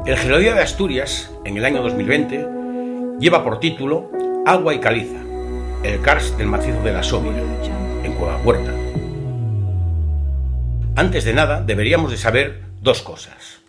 El Geología de Asturias, en el año 2020, lleva por título Agua y caliza, el karst del macizo de la Sobia, en Cueva Huerta. Antes de nada, deberíamos de saber dos cosas.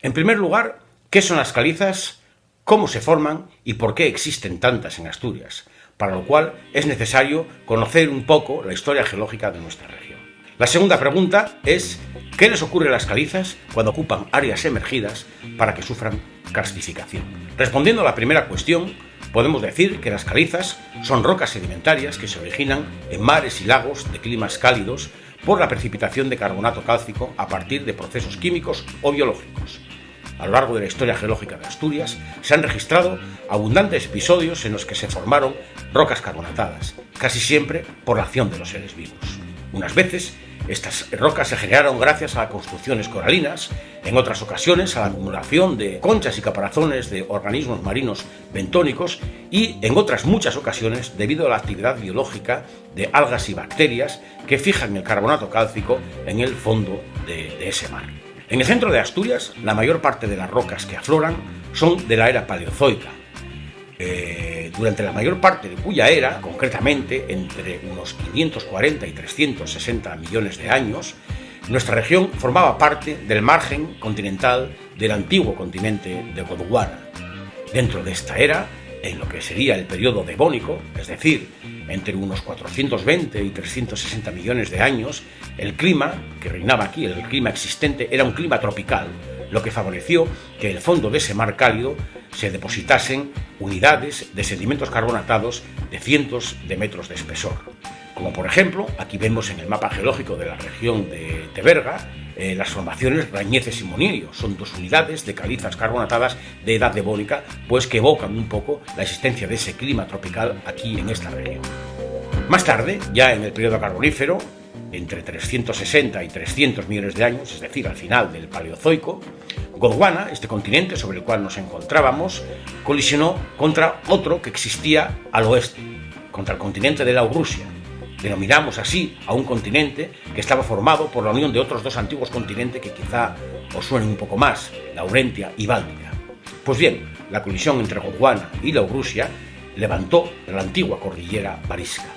En primer lugar, ¿qué son las calizas, cómo se forman y por qué existen tantas en Asturias? Para lo cual es necesario conocer un poco la historia geológica de nuestra región. La segunda pregunta es, ¿qué les ocurre a las calizas cuando ocupan áreas emergidas para que sufran karstificación? Respondiendo a la primera cuestión, podemos decir que las calizas son rocas sedimentarias que se originan en mares y lagos de climas cálidos por la precipitación de carbonato cálcico a partir de procesos químicos o biológicos. A lo largo de la historia geológica de Asturias se han registrado abundantes episodios en los que se formaron rocas carbonatadas, casi siempre por la acción de los seres vivos. Unas veces, estas rocas se generaron gracias a construcciones coralinas, en otras ocasiones a la acumulación de conchas y caparazones de organismos marinos bentónicos y, en otras muchas ocasiones, debido a la actividad biológica de algas y bacterias que fijan el carbonato cálcico en el fondo de ese mar. En el centro de Asturias, la mayor parte de las rocas que afloran son de la era paleozoica, durante la mayor parte de cuya era, concretamente entre unos 540 y 360 millones de años, nuestra región formaba parte del margen continental del antiguo continente de Gondwana. Dentro de esta era, en lo que sería el periodo devónico, es decir, entre unos 420 y 360 millones de años, el clima que reinaba aquí, el clima existente, era un clima tropical, lo que favoreció que en el fondo de ese mar cálido se depositasen unidades de sedimentos carbonatados de cientos de metros de espesor. Como por ejemplo, aquí vemos en el mapa geológico de la región de Teberga, las formaciones Rañeces y Monillo. Son dos unidades de calizas carbonatadas de edad devónica, pues que evocan un poco la existencia de ese clima tropical aquí en esta región. Más tarde, ya en el periodo carbonífero, entre 360 y 300 millones de años, es decir, al final del Paleozoico, Gondwana, este continente sobre el cual nos encontrábamos, colisionó contra otro que existía al oeste, contra el continente de Laurussia. Denominamos así a un continente que estaba formado por la unión de otros dos antiguos continentes que quizá os suenen un poco más, Laurentia y Báltica. Pues bien, la colisión entre Gondwana y Laurussia levantó la antigua cordillera Varisca.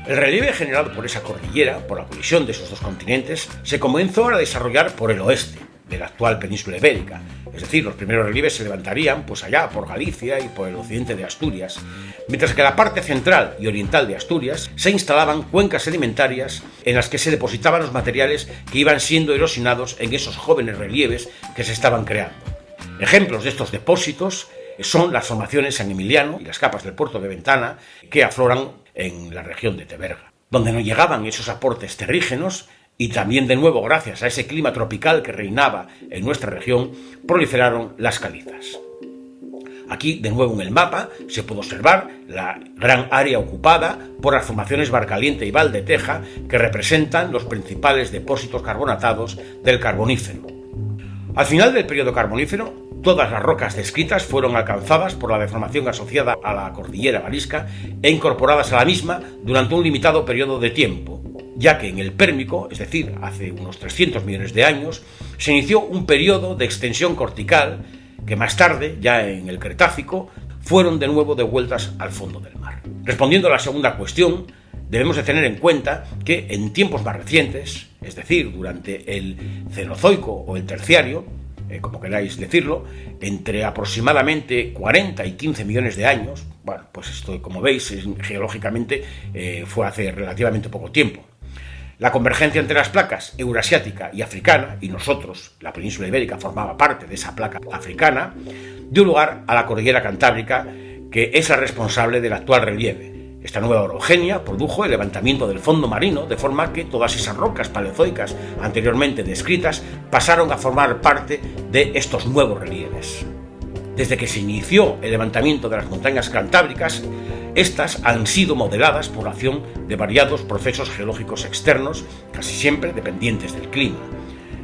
El relieve generado por esa cordillera, por la colisión de esos dos continentes, se comenzó a desarrollar por el oeste de la actual península ibérica. Es decir, los primeros relieves se levantarían pues allá por Galicia y por el occidente de Asturias, mientras que en la parte central y oriental de Asturias se instalaban cuencas sedimentarias en las que se depositaban los materiales que iban siendo erosionados en esos jóvenes relieves que se estaban creando. Ejemplos de estos depósitos son las formaciones San Emiliano y las capas del puerto de Ventana que afloran en la región de Teberga, donde no llegaban esos aportes terrígenos y también de nuevo gracias a ese clima tropical que reinaba en nuestra región proliferaron las calizas. Aquí de nuevo en el mapa se puede observar la gran área ocupada por las formaciones Barcaliente y Valdeteja que representan los principales depósitos carbonatados del Carbonífero. Al final del periodo Carbonífero, todas las rocas descritas fueron alcanzadas por la deformación asociada a la cordillera Varisca e incorporadas a la misma durante un limitado periodo de tiempo, ya que en el Pérmico, es decir, hace unos 300 millones de años, se inició un periodo de extensión cortical que más tarde, ya en el Cretácico, fueron de nuevo devueltas al fondo del mar. Respondiendo a la segunda cuestión, debemos de tener en cuenta que en tiempos más recientes, es decir, durante el Cenozoico o el Terciario, como queráis decirlo, entre aproximadamente 40 y 15 millones de años, bueno, pues esto, como veis, geológicamente fue hace relativamente poco tiempo. La convergencia entre las placas eurasiática y africana, y nosotros, la península ibérica, formaba parte de esa placa africana, dio lugar a la cordillera Cantábrica, que es la responsable del actual relieve. Esta nueva orogenia produjo el levantamiento del fondo marino, de forma que todas esas rocas paleozoicas anteriormente descritas pasaron a formar parte de estos nuevos relieves. Desde que se inició el levantamiento de las montañas cantábricas, estas han sido modeladas por la acción de variados procesos geológicos externos, casi siempre dependientes del clima.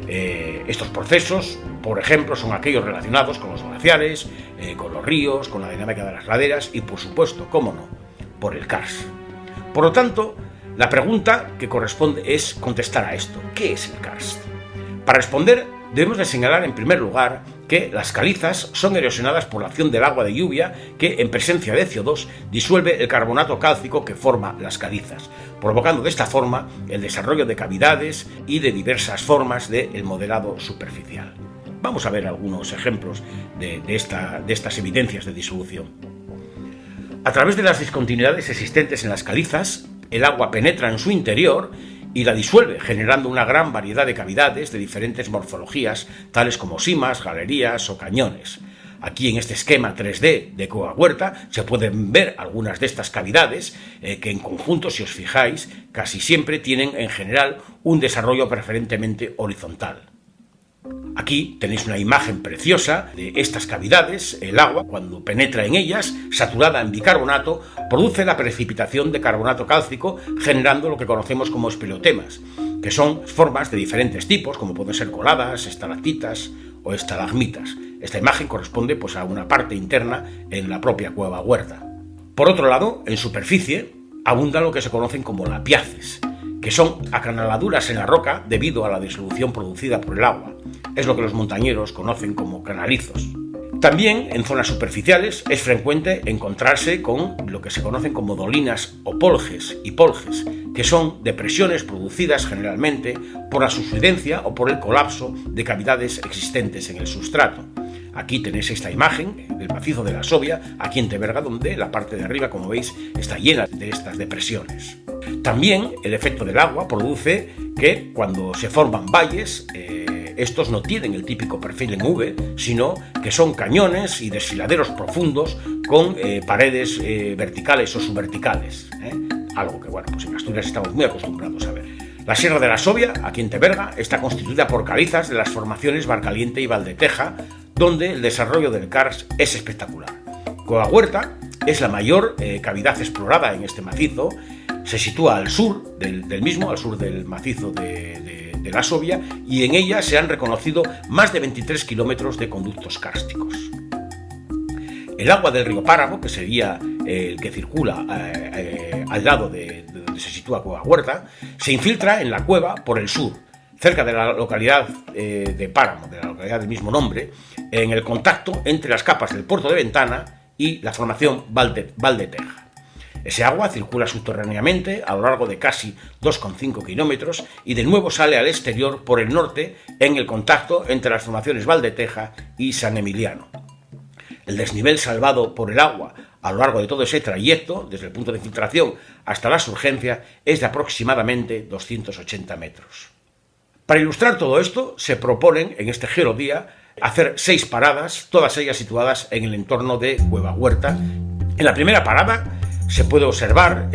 Estos procesos, por ejemplo, son aquellos relacionados con los glaciares, con los ríos, con la dinámica de las laderas y, por supuesto, cómo no, por el karst. Por lo tanto, la pregunta que corresponde es contestar a esto. ¿Qué es el karst? Para responder, debemos de señalar en primer lugar que las calizas son erosionadas por la acción del agua de lluvia que, en presencia de CO2, disuelve el carbonato cálcico que forma las calizas, provocando de esta forma el desarrollo de cavidades y de diversas formas del modelado superficial. Vamos a ver algunos ejemplos de estas evidencias de disolución. A través de las discontinuidades existentes en las calizas, el agua penetra en su interior y la disuelve, generando una gran variedad de cavidades de diferentes morfologías, tales como simas, galerías o cañones. Aquí en este esquema 3D de Cueva Huerta se pueden ver algunas de estas cavidades que en conjunto, si os fijáis, casi siempre tienen en general un desarrollo preferentemente horizontal. Aquí tenéis una imagen preciosa de estas cavidades. El agua, cuando penetra en ellas, saturada en bicarbonato, produce la precipitación de carbonato cálcico, generando lo que conocemos como espeleotemas, que son formas de diferentes tipos, como pueden ser coladas, estalactitas o estalagmitas. Esta imagen corresponde a una parte interna en la propia Cueva Huerta. Por otro lado, en superficie, abundan lo que se conocen como lapiaces, que son acanaladuras en la roca debido a la disolución producida por el agua. Es lo que los montañeros conocen como canalizos. También en zonas superficiales es frecuente encontrarse con lo que se conocen como dolinas o polges y polges, que son depresiones producidas generalmente por la subsidencia o por el colapso de cavidades existentes en el sustrato. Aquí tenéis esta imagen del macizo de la Asovia, aquí en Teberga, donde la parte de arriba, como veis, está llena de estas depresiones. También el efecto del agua produce que cuando se forman valles, estos no tienen el típico perfil en V, sino que son cañones y desfiladeros profundos con paredes verticales o subverticales. Algo que, en Asturias estamos muy acostumbrados a ver. La Sierra de la Asovia, aquí en Teberga, está constituida por calizas de las formaciones Barcaliente y Valdeteja, donde el desarrollo del karst es espectacular. Cueva Huerta es la mayor cavidad explorada en este macizo. Se sitúa al sur del mismo, al sur del macizo de la Asovia, y en ella se han reconocido más de 23 kilómetros de conductos kársticos. El agua del río Páramo, que sería el que circula al lado de donde se sitúa Cueva Huerta, se infiltra en la cueva por el sur, cerca de la localidad de Páramo, de la localidad del mismo nombre, en el contacto entre las capas del puerto de Ventana y la formación Valdeteja. Ese agua circula subterráneamente a lo largo de casi 2,5 kilómetros y de nuevo sale al exterior por el norte en el contacto entre las formaciones Valdeteja y San Emiliano. El desnivel salvado por el agua a lo largo de todo ese trayecto, desde el punto de filtración hasta la surgencia, es de aproximadamente 280 metros. Para ilustrar todo esto, se proponen en este Geodía hacer 6 paradas, todas ellas situadas en el entorno de Cueva Huerta. En la primera parada se puede observar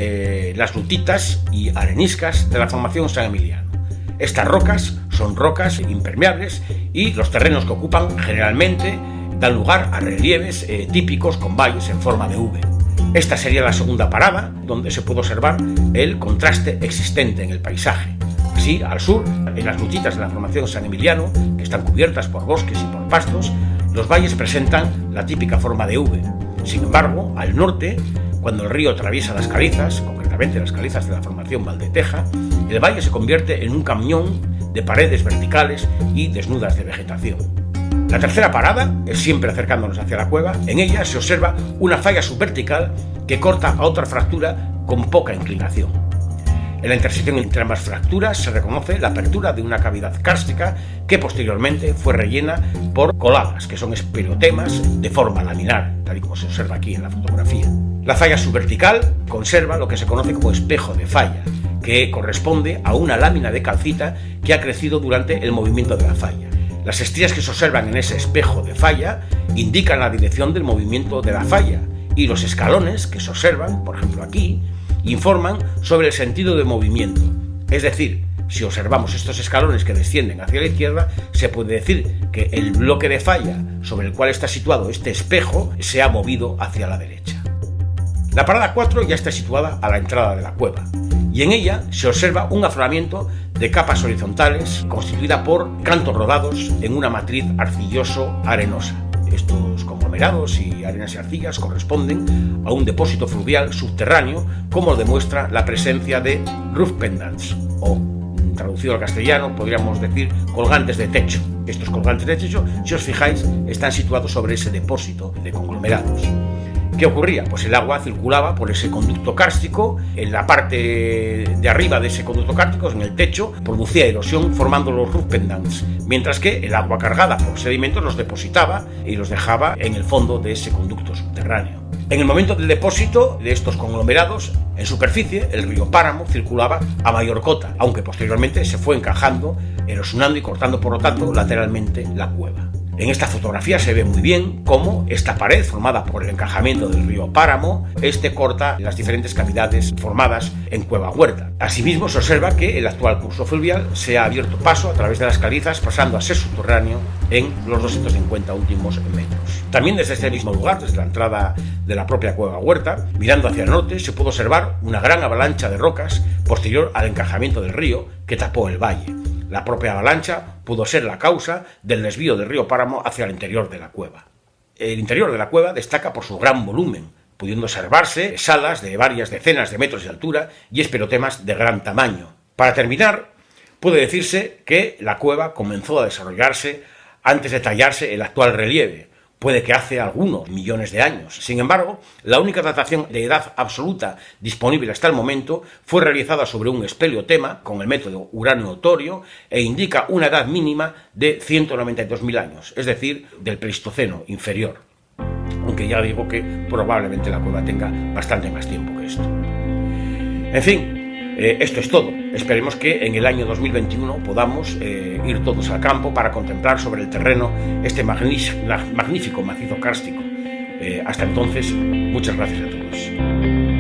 las rutitas y areniscas de la formación San Emiliano. Estas rocas son rocas impermeables y los terrenos que ocupan generalmente dan lugar a relieves típicos con valles en forma de V. Esta sería la segunda parada, donde se puede observar el contraste existente en el paisaje. Así, al sur, en las rutitas de la formación San Emiliano, que están cubiertas por bosques y por pastos, los valles presentan la típica forma de V. Sin embargo, al norte, cuando el río atraviesa las calizas, concretamente las calizas de la formación Valdeteja, el valle se convierte en un cañón de paredes verticales y desnudas de vegetación. La tercera parada es siempre acercándonos hacia la cueva. En ella se observa una falla subvertical que corta a otra fractura con poca inclinación. En la intersección entre ambas fracturas se reconoce la apertura de una cavidad kárstica que posteriormente fue rellena por coladas, que son espeleotemas de forma laminar, tal y como se observa aquí en la fotografía. La falla subvertical conserva lo que se conoce como espejo de falla, que corresponde a una lámina de calcita que ha crecido durante el movimiento de la falla. Las estrías que se observan en ese espejo de falla indican la dirección del movimiento de la falla, y los escalones que se observan, por ejemplo aquí, informan sobre el sentido de movimiento. Es decir, si observamos estos escalones que descienden hacia la izquierda, se puede decir que el bloque de falla sobre el cual está situado este espejo se ha movido hacia la derecha. La parada 4 ya está situada a la entrada de la cueva, y en ella se observa un afloramiento de capas horizontales constituida por cantos rodados en una matriz arcilloso-arenosa. Estos conglomerados y arenas y arcillas corresponden a un depósito fluvial subterráneo, como lo demuestra la presencia de roof pendants o traducido al castellano podríamos decir colgantes de techo. Estos colgantes de techo, si os fijáis, están situados sobre ese depósito de conglomerados. ¿Qué ocurría? Pues el agua circulaba por ese conducto kárstico, en la parte de arriba de ese conducto kárstico, en el techo, producía erosión formando los roof pendants, mientras que el agua cargada por sedimentos los depositaba y los dejaba en el fondo de ese conducto subterráneo. En el momento del depósito de estos conglomerados, en superficie, el río Páramo circulaba a mayor cota, aunque posteriormente se fue encajando, erosionando y cortando, por lo tanto, lateralmente la cueva. En esta fotografía se ve muy bien cómo esta pared formada por el encajamiento del río Páramo corta las diferentes cavidades formadas en Cueva Huerta. Asimismo, se observa que el actual curso fluvial se ha abierto paso a través de las calizas, pasando a ser subterráneo en los 250 últimos metros. También desde este mismo lugar, desde la entrada de la propia Cueva Huerta, mirando hacia el norte, se puede observar una gran avalancha de rocas posterior al encajamiento del río que tapó el valle. La propia avalancha pudo ser la causa del desvío del río Páramo hacia el interior de la cueva. El interior de la cueva destaca por su gran volumen, pudiendo observarse salas de varias decenas de metros de altura y espelotemas de gran tamaño. Para terminar, puede decirse que la cueva comenzó a desarrollarse antes de tallarse el actual relieve, puede que hace algunos millones de años. Sin embargo, la única datación de edad absoluta disponible hasta el momento fue realizada sobre un espeleotema con el método uranio-torio e indica una edad mínima de 192.000 años, es decir, del Pleistoceno inferior. Aunque ya digo que probablemente la cueva tenga bastante más tiempo que esto. En fin, esto es todo. Esperemos que en el año 2021 podamos ir todos al campo para contemplar sobre el terreno este magnífico macizo kárstico. Hasta entonces, muchas gracias a todos.